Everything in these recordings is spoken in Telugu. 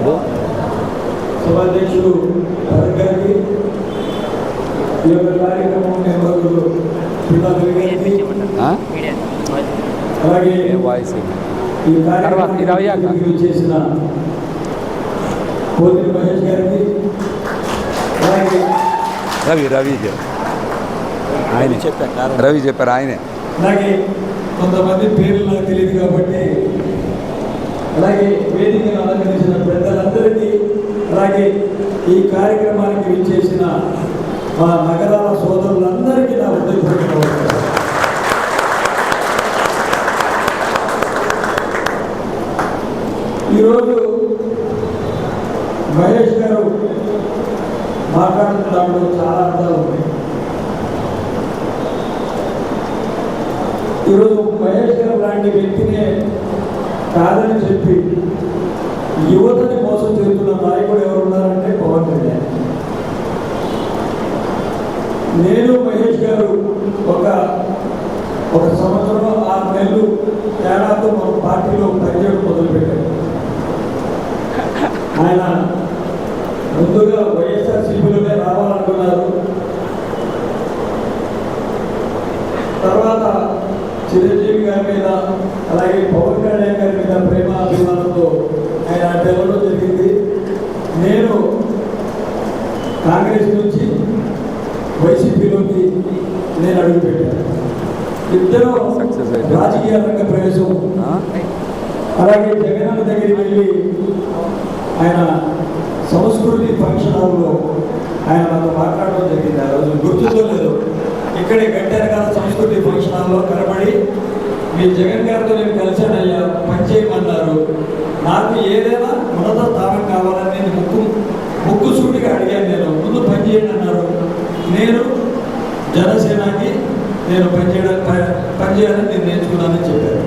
ఇప్పుడు సభాధ్యక్షుడు గారికి, ఈ యొక్క కార్యక్రమం నిర్వాహకులు అలాగే వాయిస్ ఈ కార్యక్రమం చేసిన పోతిరి మహేష్ గారికి, అలాగే రవి చెప్పారు ఆయనే. అలాగే కొంతమంది పేర్లు నాకు తెలియదు కాబట్టి, అలాగే వేదికను అలంకరించిన పెద్దలందరికీ, అలాగే ఈ కార్యక్రమానికి విచ్చేసిన మా నగరాల సోదరులందరికీ నా హృదయపూర్వక నమస్కారం. ఈరోజు మహేష్ గారు మాట్లాడుతున్నప్పుడు చాలా అర్థాలు ఉన్నాయి. ఈరోజు మహేష్ గారు లాంటి వ్యక్తినే కాదని చెప్పి యువతని మోసం చేస్తున్న నాయకుడు ఎవరున్నారంటే పవన్ కళ్యాణ్. నేను మహేష్ గారు ఒక సంవత్సరం 6 నెలలు తేడాతో మన పార్టీలో పనిచేయడం మొదలుపెట్టారు. ఆయన ముందుగా వైఎస్ఆర్సీపీలోనే రావాలనుకున్నారు. తర్వాత చిరంజీవి గారి మీద, అలాగే పవన్ కళ్యాణ్ గారి మీద ప్రేమ అభిమానంతో ఆయన వెళ్ళడం జరిగింది. నేను కాంగ్రెస్ నుంచి వైసీపీలోకి నేను అడుగుపెట్టాను. ఇద్దరు రాజకీయ రంగ ప్రవేశం. అలాగే జగనన్న దగ్గరికి వెళ్ళి ఆయన సంస్కృతి ఫంక్షన్ హాల్లో ఆయన నాతో మాట్లాడడం జరిగింది. ఆ రోజు గుర్తుందో లేదు, ఇక్కడే గట్టారు కదా సంస్కృతి ఫంక్షన్ హాల్లో కనబడి, మీ జగన్ గారితో నేను కలిశానయ్యా, పనిచేయమన్నారు. నాకు ఏదైనా ఉన్నత స్థానం కావాలని నేను ముక్కు సూటిగా అడిగాను. నేను ముందు పనిచేయండి అన్నారు. నేను జనసేనకి నేను పనిచేయాలని నేను నేర్చుకున్నానని చెప్పారు.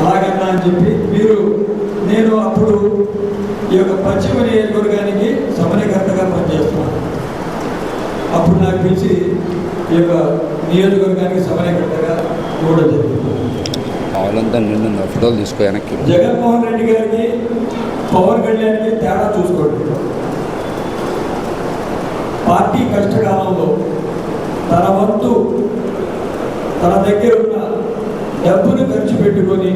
అలాగన్నా అని చెప్పి నేను అప్పుడు ఈ యొక్క పశ్చిమ నియోజకవర్గానికి సమన్వయకర్తగా పనిచేస్తున్నాను. అప్పుడు నాకు పిలిచి ఈ యొక్క నియోజకవర్గానికి సమన్వయకర్తగా ఇవ్వడం జరిగింది. ఫోటోలు తీసుకో వెనక్కి. జగన్మోహన్ రెడ్డి గారికి పవన్ కళ్యాణ్కి తేడా చూసుకోండి. పార్టీ కష్టకాలంలో తన వంతు తన దగ్గర ఉన్న డబ్బును ఖర్చు పెట్టుకొని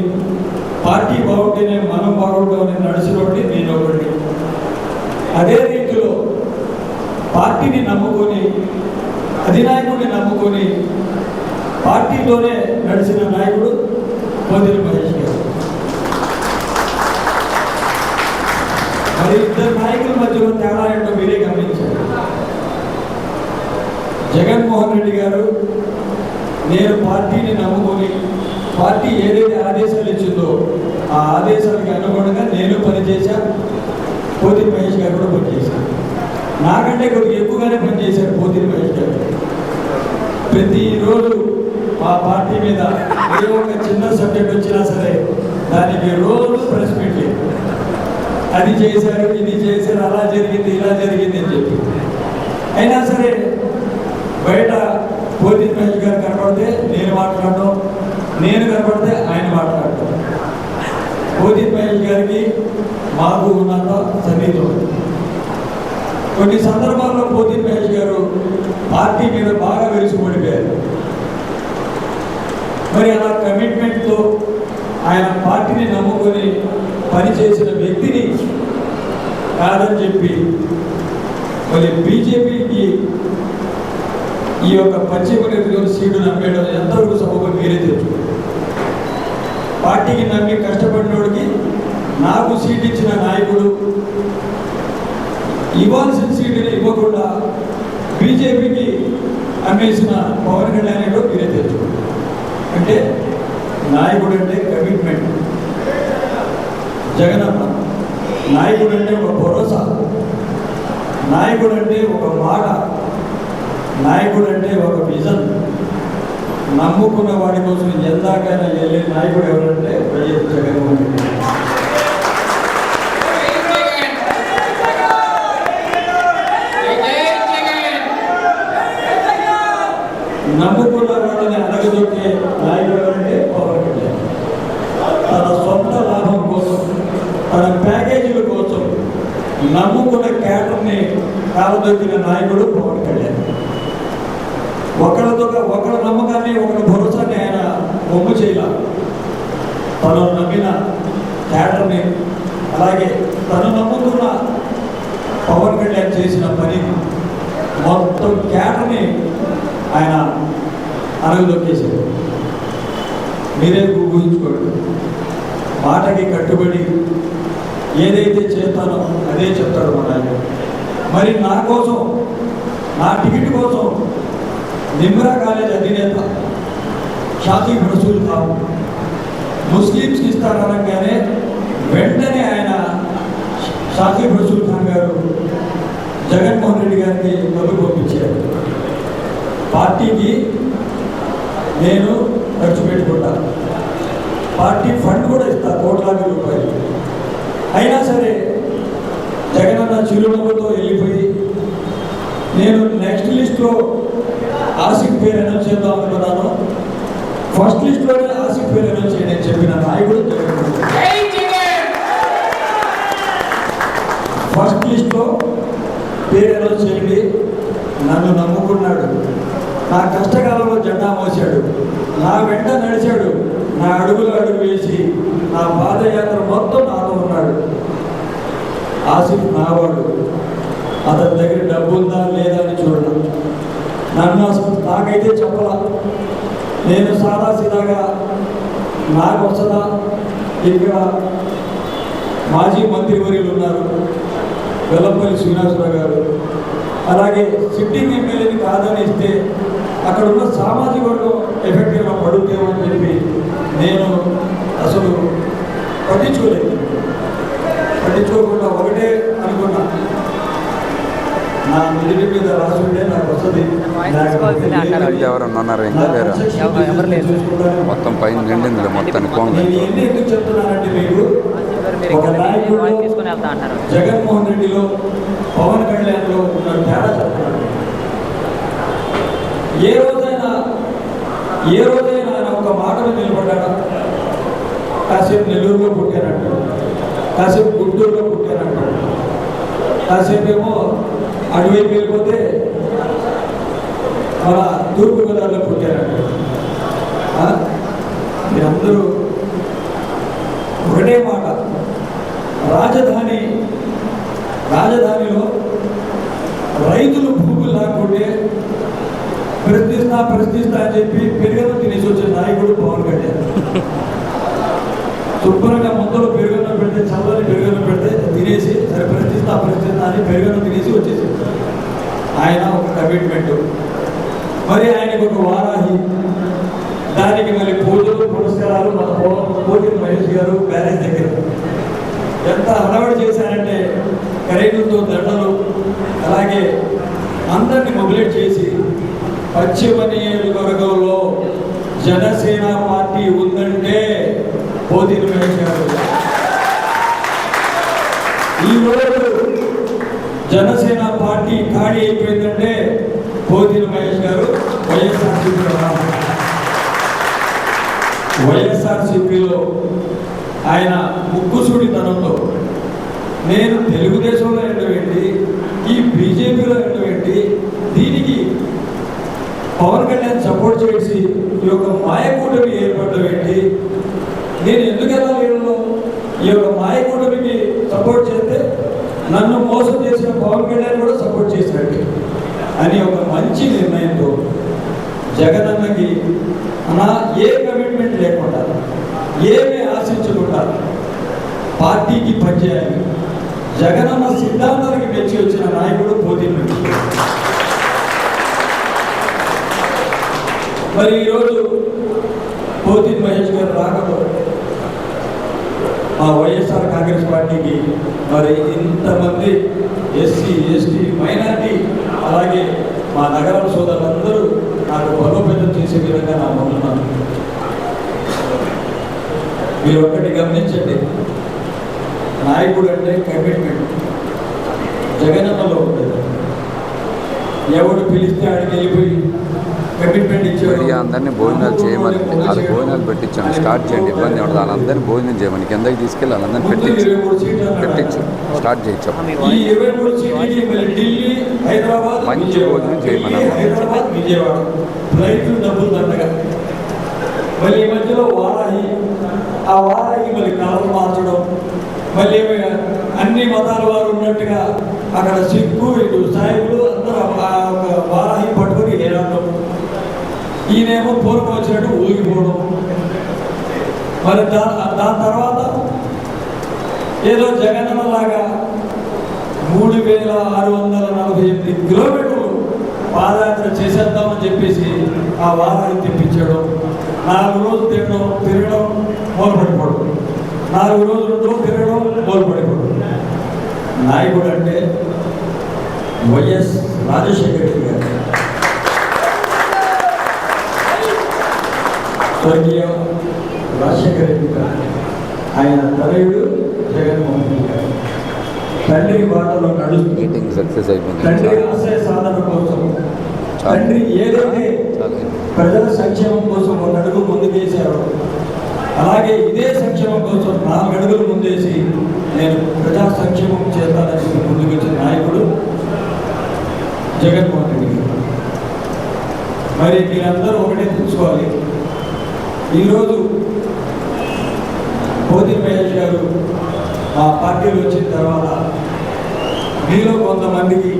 పార్టీ బాగుంటేనే మనం బాగుంటామని నడిచినోడి నేను ఒకటి. అదే రీతిలో పార్టీని నమ్ముకొని, అధినాయకుడిని నమ్ముకొని పార్టీతోనే నడిచిన నాయకుడు పోతిరి మహేష్ గారు. మరి ఇద్దరు నాయకుల మధ్యలో తేడా ఏంటో మీరే గమనించారు. జగన్మోహన్ రెడ్డి గారు నేను పార్టీని నమ్ముకొని పార్టీ ఏదైతే ఆదేశాలు ఇచ్చిందో ఆ ఆదేశాలకు అనుగుణంగా నేను పనిచేశాను. పోతిరి మహేష్ గారు కూడా పనిచేశాను. నాకంటే కొద్దిగా ఎక్కువగానే పనిచేశారు పోతిరి మహేష్ గారు. ప్రతిరోజు మా పార్టీ మీద ఏ ఒక చిన్న సబ్జెక్ట్ వచ్చినా సరే దానికి రోజు ప్రెస్ మీట్, అది చేశారు, ఇది చేశారు, అలా జరిగింది, ఇలా జరిగింది అని చెప్పి. అయినా సరే బయట పోతిరి మహేష్ గారు కనపడితే నేను మాట్లాడటం, నేను కనపడితే ఆయన మాట్లాడటం. పోతిరి మహేష్ గారికి మాకు ఉన్నంత సన్నిహితం. కొన్ని సందర్భాల్లో పోతిరి మహేష్ గారు పార్టీ మీద బాగా వెలిసిపడిపోయారు. మరి అలా కమిట్మెంట్తో ఆయన పార్టీని నమ్ముకొని పనిచేసిన వ్యక్తిని కాదని చెప్పి మరి బీజేపీకి ఈ యొక్క పశ్చిమ నియోజకవర్గం సీటు నమ్మేయడం ఎంతవరకు సభకు మీరే తెచ్చుకోండి. పార్టీకి నమ్మి కష్టపడినోడికి నాకు సీట్ ఇచ్చిన నాయకుడు ఇవ్వాల్సిన సీటుని ఇవ్వకుండా బీజేపీకి అమ్మేసిన పవన్ కళ్యాణ్ మీరే తెచ్చుకోండి. అంటే నాయకుడు అంటే కమిట్మెంట్. జగనన్న నాయకుడు అంటే ఒక భరోసా, నాయకుడు అంటే ఒక మాట, నాయకుడు అంటే ఒక విజన్. నమ్ముకున్న వాడి కోసం ఎందాకైనా వెళ్ళే నాయకుడు ఎవరంటే వైఎస్ జగన్మోహన్ రెడ్డి. నమ్ముకున్న వాళ్ళని అడగదొక్కే నాయకుడు ఎవరంటే పవన్ కళ్యాణ్. తన సొంత లాభం కోసం, తన ప్యాకేజీల కోసం నమ్ముకున్న క్యాడర్ని కాలదొక్కిన నాయకుడు పవన్ కళ్యాణ్. ఒకళ్ళ నమ్మకాన్ని ఒకళ్ళ భరోసాన్ని ఆయన బొమ్మ చేయాల. తను నమ్మిన క్యాడర్ని, అలాగే తను నమ్ముకున్న పవన్ కళ్యాణ్ చేసిన పని మొత్తం క్యాడర్ని ఆయన అనగదొక్కేశారు. మీరే ఊహించుకోండి. మాటకి కట్టుబడి ఏదైతే చేస్తానో అదే చెప్తాడు మన ఆయన. మరి నా కోసం, నా టికెట్ కోసం నిమ్రా కాలేజ్ అధినేత షాకిబ్ రసూల్ ఖాన్ ముస్లిమ్స్కి ఇస్తారనగానే వెంటనే ఆయన షాకిబ్ రసూల్ ఖాన్ గారు జగన్మోహన్ రెడ్డి గారికి డబ్బులు పంపించారు. పార్టీకి నేను ఖర్చు పెట్టుకుంటాను, పార్టీ ఫండ్ కూడా ఇస్తాను కోట్లాది రూపాయలు. అయినా సరే జగనన్న చిరునవ్వుతో వెళ్ళిపోయి నేను నెక్స్ట్ లిస్ట్లో ఆసిఫ్ పేరు అనౌన్స్ చేద్దాం అనుకున్నాను. ఫస్ట్ లిస్ట్లోనే ఆసిఫ్ పేరు అనౌన్స్ చేయని చెప్పిన నాయకుడు ఫస్ట్ లిస్ట్లో పేరు అనౌన్స్ చేయండి. నన్ను నమ్ముకున్నాడు, నా కష్టకాలంలో జెండా మోసాడు, నా వెంట నడిచాడు, నా అడుగులు అడుగు వేసి నా పాదయాత్ర మొత్తం నాతో ఉన్నాడు. ఆసిఫ్ నావాడు. అతని దగ్గర డబ్బు ఉందా లేదా అని చూడడం. నన్ను నాకైతే చెప్పలా. నేను సాదాసీదాగా నాకు వస్తుందా, ఇక్కడ మాజీ మంత్రివర్యులు ఉన్నారు వెల్లంపల్లి శ్రీనివాసరావు గారు, అలాగే సిట్టింగ్ ఎమ్మెల్యేని కాదని ఇస్తే అక్కడ ఉన్న సామాజిక వర్గం ఎఫెక్టివ్గా పడుతుందేమో అని చెప్పి నేను అసలు పట్టించుకోకుండా ఒకటే అనుకున్నా, నా మిడిలి మీద రాసి ఉంటే నాకు వస్తుంది. ఎవరన్నా ఉన్నారు? ఇంకా లేరు, మొత్తం పైన నిండింది మొత్తాన్ని కోంగ్. నేను ఎన్ని ఎందుకు చెప్తున్నానంటే మీకు ఒక నాయకుడు జగన్మోహన్ రెడ్డిలో పవన్ కళ్యాణ్లో ఉన్న తేడా చెప్తున్నాను. ఏ రోజైనా ఆయన ఒక మాట మీద నిలబడ్డా? కాసేపు నెల్లూరులో పుట్టానంటాడు, కాసేపు గుంటూరులో పుట్టానంటాడు, కాసేపు ఏమో అటువైపు వెళ్ళిపోతే మన తూర్పుగోదావరిలో పుట్టారంటాడు. మీరందరూ ఒకటే మాట, రాజధానిలో రైతులు భూములు లాక్కుంటే ప్రశ్నిస్తా అని చెప్పి పెరుగన్నం తినేసి వచ్చిన నాయకుడు పవన్ కళ్యాణ్. శుభ్రంగా ముందులో పెరుగన్నం పెడితే, చల్లని పెరుగన్నం పెడితే తినేసి సరే ప్రశ్నిస్తా అని పెరుగన్నం తినేసి వచ్చేసి ఆయన ఒక కమిట్మెంట్. మరి ఆయనకు ఒక వారాహి, దానికి మళ్ళీ పూజలు పురస్కారాలు మన పోతిన మహేష్ గారు బ్యారేజ్ దగ్గర ఎంత హడావిడి చేశారంటే ఖరీదులతో దండలు, అలాగే అందరినీ మొబిలైట్ చేసి పశ్చిమ నియోజకవర్గంలో జనసేన పార్టీ ఉందంటే పోతిన మహేష్ గారు. ఈరోజు జనసేన పార్టీ ఖాళీ అయిపోయిందంటే పోతిన మహేష్ గారు వైఎస్ఆర్సీపీలో ఆయన ముక్కుసూడితనంతో నేను తెలుగుదేశంలో ఎండవేంటి, ఈ బీజేపీలో ఎండవేంటి, దీనికి పవన్ కళ్యాణ్ సపోర్ట్ చేసి ఈ యొక్క మాయకూటమి ఏర్పడడం ఏంటి, నేను ఎందుకు వెళ్ళాలి? ఈ యొక్క మాయకూటమికి సపోర్ట్ చేస్తే నన్ను మోసం చేసిన పవన్ కళ్యాణ్ కూడా సపోర్ట్ చేసినట్టు అని ఒక మంచి నిర్ణయంతో జగనన్నకి అలా ఏ కమిట్మెంట్ లేకుండా, ఏమీ ఆశించకుండా పార్టీకి పనిచేయాలి. జగనన్న సిద్ధాంతానికి మెచ్చి వచ్చిన నాయకుడు పోతిన. మరి ఈరోజు పోతిన మహేష్ గారు రాకతో మా వైఎస్ఆర్ కాంగ్రెస్ పార్టీకి మరి ఇంతమంది ఎస్సీ, ఎస్టీ, మైనార్టీ, అలాగే మా నగరం సోదరులందరూ నాకు బలోపేతం చేసే విధంగా నా ముందున్నాను. మీరు ఒక్కటి గమనించండి, నాయకుడు అంటే కమిట్మెంట్ జగనన్నలో ఉంటుంది. ఎవడు పిలిస్తే ఆడికి వెళ్ళిపోయి కమిట్మెంట్ ఇచ్చాడు. మీడియా అందరినీ భోజనాలు చేయమని, అది భోజనాలు పెట్టించాను, స్టార్ట్ చేయండి, ఇబ్బంది ఉండదు, వాళ్ళందరినీ భోజనం చేయమని, కిందకి తీసుకెళ్ళి వాళ్ళందరినీ పెట్టించు స్టార్ట్ చేయొచ్చు. ఈ 23 సీట్లకి మళ్ళీ ఢిల్లీ, హైదరాబాద్, మంచి భోజనం చేయమని, హైదరాబాద్, విజయవాడ ఫ్లైట్లు డబ్బులు దండగా. మళ్ళీ ఈ మధ్యలో వారాహి, ఆ వారాహి మళ్ళీ కాలం మార్చడం, మళ్ళీ అన్ని మతాల వారు ఉన్నట్టుగా అక్కడ సిక్కు ఇటు సాయిబులు అందరూ ఆ వారాహి పట్టుకొని ఏడడం, ఈయనేమో పూర్వం వచ్చినట్టు ఊగిపోవడం. మరి దాని తర్వాత ఏదో జగనన్నలాగా 3648 కిలోమీటర్లు పాదయాత్ర చేసేద్దామని చెప్పేసి ఆ వారాన్ని తెప్పించడం, 4 రోజులు తిరగడం మొదలుపడిపోవడం, 4 రోజులు తిరగడం మొదలుపడిపోవడం. నాయకుడు అంటే వైఎస్ రాజశేఖర రెడ్డి గారు, స్వర్గీయ రాజశేఖర రెడ్డి గారు, ఆయన తనయుడు జగన్మోహన్ రెడ్డి గారు. తండ్రి బాటలో నడుస్తూ మీటింగ్ సక్సెస్ అయిపోయింది. తండ్రి ఆశయ సాధన కోసం, తండ్రి ఏదైతే ప్రజల సంక్షేమం కోసం 1 అడుగు ముందుకేశారో, అలాగే ఇదే సంక్షేమం కోసం 4 అడుగులు ముందేసి నేను ప్రజా సంక్షేమం చేస్తానని ముందుకొచ్చిన నాయకుడు జగన్మోహన్ రెడ్డి గారు. మరి మీరందరూ ఒకటే తెలుసుకోవాలి, ఈరోజు పోతిరి మహేష్ గారు ఆ పార్టీలో వచ్చిన తర్వాత మీలో కొంతమందికి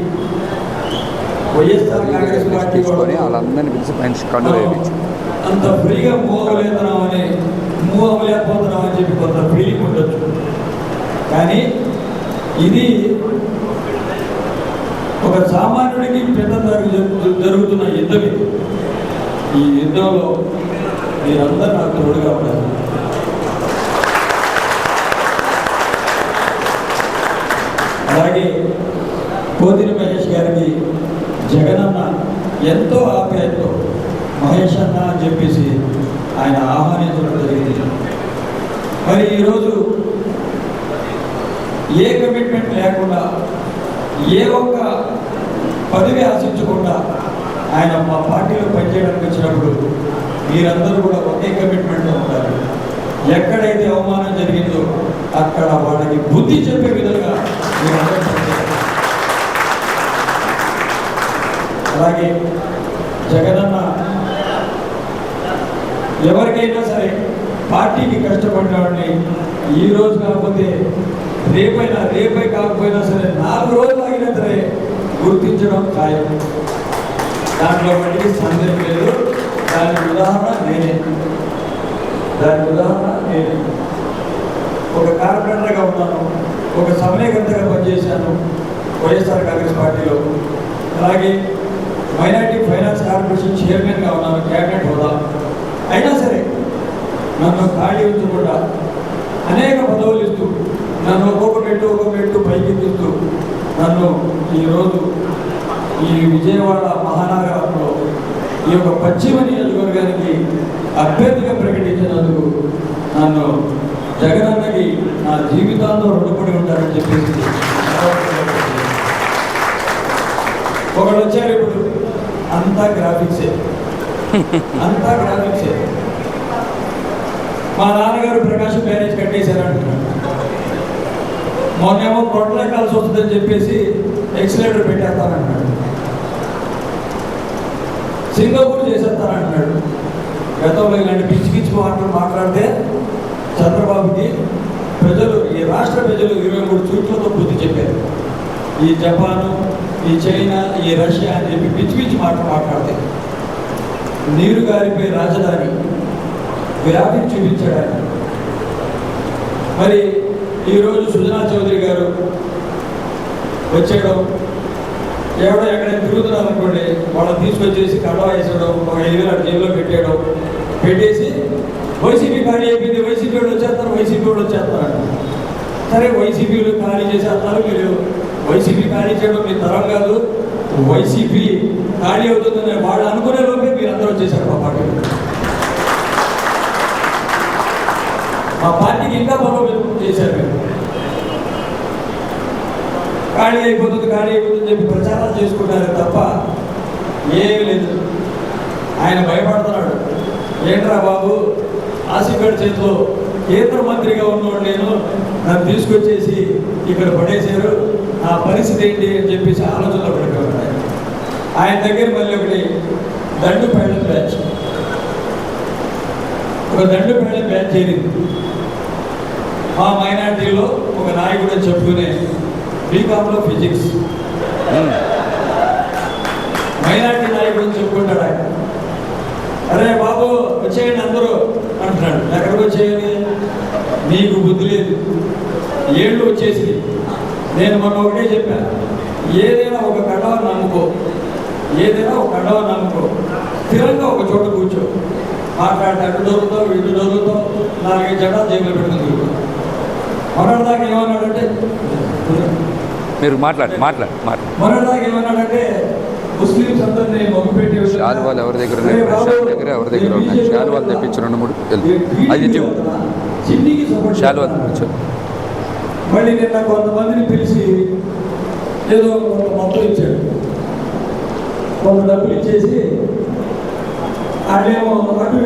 వైఎస్ఆర్ కాంగ్రెస్ పార్టీ వాళ్ళందరినీ పిలిచి మంచి కండు వేయించు. అంత ఫ్రీగా మూవ్ అవ్వలేకపోతున్నామని చెప్పి కొంత ఫీలింగ్ ఉండొచ్చు. కానీ ఇది ఒక సామాన్యుడికి పెద్ద జరుగుతున్న యుద్ధం. ఈ యుద్ధంలో మీరందరూ నాకు తోడుగా ఉన్నారు. అలాగే పోతిరి మహేష్ గారికి జగనన్న ఎంతో ఆప్యాయతతో మహేష్ అన్న అని చెప్పేసి ఆయన ఆహ్వానించడం జరిగింది. మరి ఈరోజు ఏ కమిట్మెంట్ లేకుండా, ఏ ఒక్క పదవి ఆశించకుండా ఆయన మా పార్టీలో పనిచేయడానికి వచ్చినప్పుడు మీరందరూ కూడా ఒకే కమిట్మెంట్లో ఉంటారు. ఎక్కడైతే అవమానం జరిగిందో అక్కడ వాళ్ళకి బుద్ధి చెప్పే విధంగా మీరందరూ పనిచేయాలి. అలాగే జగనన్న ఎవరికైనా సరే పార్టీకి కష్టపడినవాడిని ఈ రోజు కాకపోతే రేపే కాకపోయినా సరే 4 రోజులు ఆగినా సరే గుర్తించడం ఖాయం. దాంట్లో మటుకి సందేహం లేదు. దానికి ఉదాహరణ నేనే. ఒక కార్పొరేటర్గా ఉన్నాను, ఒక సమన్వయకర్తగా పనిచేశాను వైఎస్ఆర్ కాంగ్రెస్ పార్టీలో. అలాగే మైనార్టీ ఫైనాన్స్ కార్పొరేషన్ చైర్మన్గా ఉన్నాను, క్యాబినెట్ హోదా. అయినా సరే నన్ను ఖాళీ ఉంచకుండా అనేక పదవులు ఇస్తూ, నన్ను ఒక్కొక్క మెట్టు పైకెత్తిస్తూ నన్ను ఈరోజు ఈ విజయవాడ మహానగరంలో ఈ యొక్క పశ్చిమ నియోజకవర్గానికి అభ్యర్థిగా ప్రకటించినందుకు నన్ను జగనన్నకి నా జీవితాంతో రుణపడి ఉంటారని చెప్పేసి ఒకళ్ళు వచ్చారు. ఇప్పుడు అంతా గ్రాఫిక్సే. మా నాన్నగారు ప్రకాశం బ్యారేజ్ కట్టేశారంటున్నాడు. మొన్నేమో కొట్టలేకాల్సి వస్తుందని చెప్పేసి ఎక్సిలేటర్ పెట్టేస్తానంటున్నాడు. సింగపూర్ చేసేస్తానంటున్నాడు. గతంలో ఇలాంటి పిచ్చి మాట్లాడితే చంద్రబాబుకి ఈ రాష్ట్ర ప్రజలు 23 సీట్లతో బుద్ధి చెప్పారు. ఈ జపాను, ఈ చైనా, ఈ రష్యా అని చెప్పి పిచ్చి మాట్లాడితే నీరు గారిపోయి రాజధాని గ్రాఫిక్ చూపించాడు. మరి ఈరోజు సుజనా చౌదరి గారు వచ్చేయడం, ఎవడో ఎక్కడైనా తిరుగుతున్నారు అనుకోండి, వాళ్ళని తీసుకొచ్చేసి కడవ వేసడం, ఒక 5,000 జేబులో పెట్టేసి వైసీపీ ఖాళీ అయిపోయింది, వైసీపీ వాళ్ళు వచ్చేస్తారు. సరే, వైసీపీలు ఖాళీ చేసేస్తారు. మీరు వైసీపీ ఖాళీ చేయడం మీ తరం కాదు. వైసీపీ ఖాళీ అవుతుందని వాళ్ళు అనుకునే లోపే మీరు అందరూ వచ్చేసారు మా పార్టీలో. మా పార్టీకి ఇంకా బలోపేతం చేశారు. మీరు ఖాళీ అయిపోతుంది చెప్పి ప్రచారం చేసుకుంటారు తప్ప ఏమీ లేదు. ఆయన భయపడుతున్నాడు. ఏంట్రా బాబు, ఆసిఫ్ చేతిలో కేంద్ర మంత్రిగా ఉన్నవాడు నేను, నన్ను తీసుకొచ్చేసి ఇక్కడ పడేశారు, ఆ పరిస్థితి ఏంటి అని చెప్పేసి ఆలోచనలో పడిపోయాడు. ఆయన దగ్గర మళ్ళీ ఒకటి దండుపేట బ్యాచ్, ఒక దండుపేట బ్యాచ్ చేరింది. మా మైనార్టీలో ఒక నాయకుడు అని చెప్పుకునే బీకామ్లో ఫిజిక్స్ మైనార్టీ నాయకుడు అని చెప్పుకుంటాడు ఆయన. అరే బాబు వచ్చేయండి అందరూ అంటున్నాడు. ఎక్కడికి వచ్చేయాలి, నీకు బుద్ధి లేదు, ఏళ్ళు వచ్చేసి. నేను మొన్న ఒకటే చెప్పాను, ఏదైనా ఒక కండవాన్ని నమ్ముకో, ఏదైనా ఒక కండవాన్ని నమ్ముకో, స్థిరంగా ఒక చోట కూర్చో, మాట్లాడితే అటు దొరుకుతావు ఇటు దొరుకుతావు, 4-5 జెండాలు జేబులో పెట్టుకుని తిరుగుతావు. మొన్నటిదాకా ఏమన్నాడంటే మీరు మాట్లాడు. మొన్నటిదాకా ఏమన్నాడంటే ముస్లిమ్స్ అందరినీ మొగ్గుపెట్టి శాలువాలు ఎవరి దగ్గర ఉన్నాయి, ప్రశాంత్ దగ్గర ఎవరి దగ్గర ఉన్నాయి, శాలువాలు తెప్పించి 2-3 అది చిన్నికి సపోర్ట్ శాలువాలు తెప్పించు. మళ్ళీ నిన్న కొంతమందిని పిలిచి ఏదో కొంత మొత్తం ఇచ్చాడు, కొంత డబ్బులు ఇచ్చేసి వాళ్ళేమో అటు